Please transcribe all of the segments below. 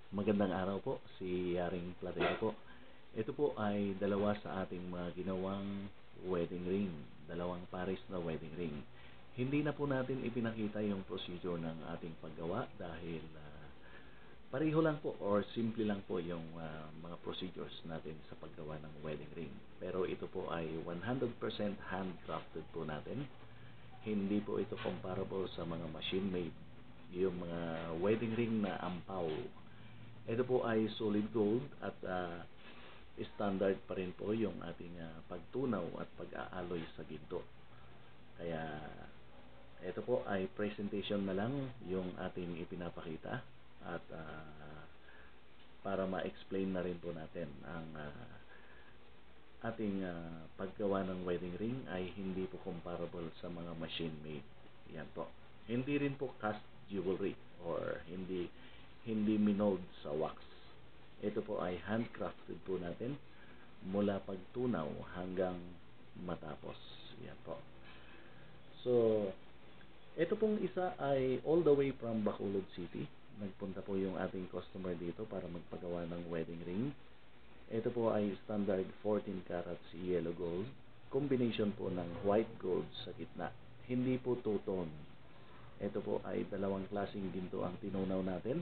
Magandang araw po, si Yaring Platero po. Ito po ay dalawa sa ating mga ginawang wedding ring, dalawang pares na wedding ring. Hindi na po natin ipinakita yung procedure ng ating paggawa dahil pareho lang po or simple lang po yung mga procedures natin sa paggawa ng wedding ring. Pero ito po ay 100% handcrafted po natin. Hindi po ito comparable sa mga machine-made, yung mga wedding ring na ampaw. Ito po ay solid gold at standard pa rin po yung ating pagtunaw at pag-aaloy sa ginto. Kaya ito po ay presentation na lang yung ating ipinapakita at para ma-explain na rin po natin ang ating paggawa ng wedding ring ay hindi po comparable sa mga machine made. Yan po. Hindi rin po cast jewelry or hindi minold sa wax. Ito po ay handcrafted po natin mula pagtunaw hanggang matapos. Yan po. So, ito pong isa ay all the way from Bacolod City. Nagpunta po yung ating customer dito para magpagawa ng wedding ring. Ito po ay standard 14 carats yellow gold. Combination po ng white gold sa gitna. Hindi po two-tone. Ito po ay dalawang klaseng ginto ang tinunaw natin.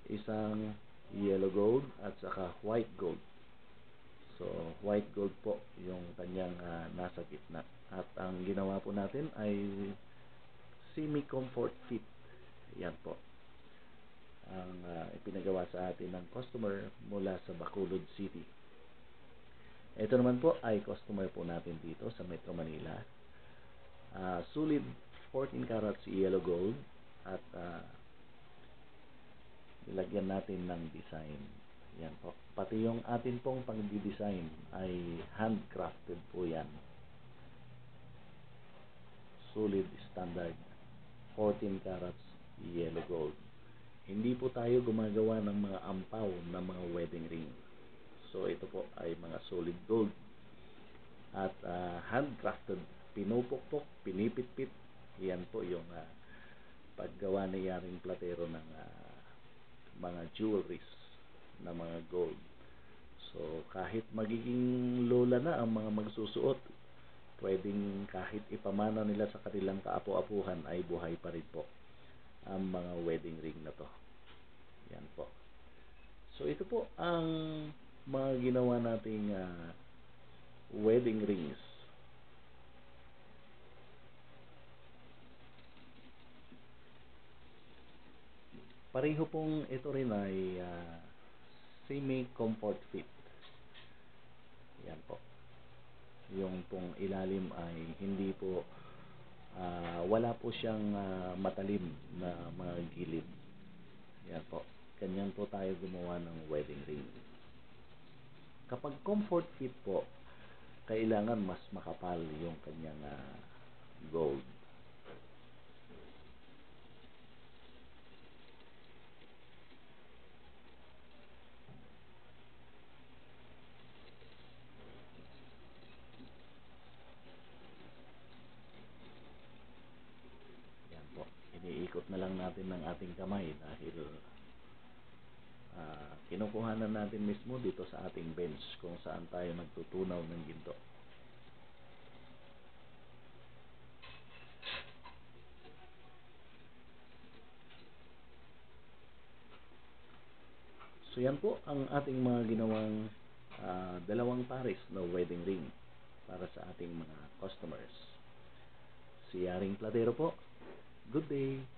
Isang yellow gold at saka white gold. So, white gold po yung kanyang nasa gitna. At ang ginawa po natin ay semi-comfort fit. Yan po ang ipinagawa sa atin ng customer mula sa Bacolod City. Ito naman po ay customer po natin dito sa Metro Manila. Solid 14 carats yellow gold at ilagyan natin ng design. Yan po. Pati yung atin pong pang-design ay handcrafted po yan. Solid standard 14 carats yellow gold. Hindi po tayo gumagawa ng mga ampaw na mga wedding ring. So ito po ay mga solid gold at handcrafted. Pinupukpok, pinipitpit. Yan po yung paggawa ni Yaring Platero ng mga jewelries na mga gold. So kahit magiging lola na ang mga magsusuot, pwedeng kahit ipamana nila sa kanilang kaapu-apuhan ay buhay pa rin po ang mga wedding ring na to. Yan po. So ito po ang mga ginawa nating wedding rings. Pareho pong ito rin ay semi-comfort fit. Yan po. Yung pong ilalim ay hindi po wala po siyang matalim na mga gilid. Yan po. Ganyan po tayo gumawa ng wedding ring. Kapag comfort fit po, kailangan mas makapal yung kanyang gold. Yan po. Iniikot na lang natin ng ating kamay dahil kinukuhanan natin mismo dito sa ating bench kung saan tayo nagtutunaw ng ginto. So yan po ang ating mga ginawang dalawang pares na wedding ring para sa ating mga customers. Si Yaring Platero po. Good day!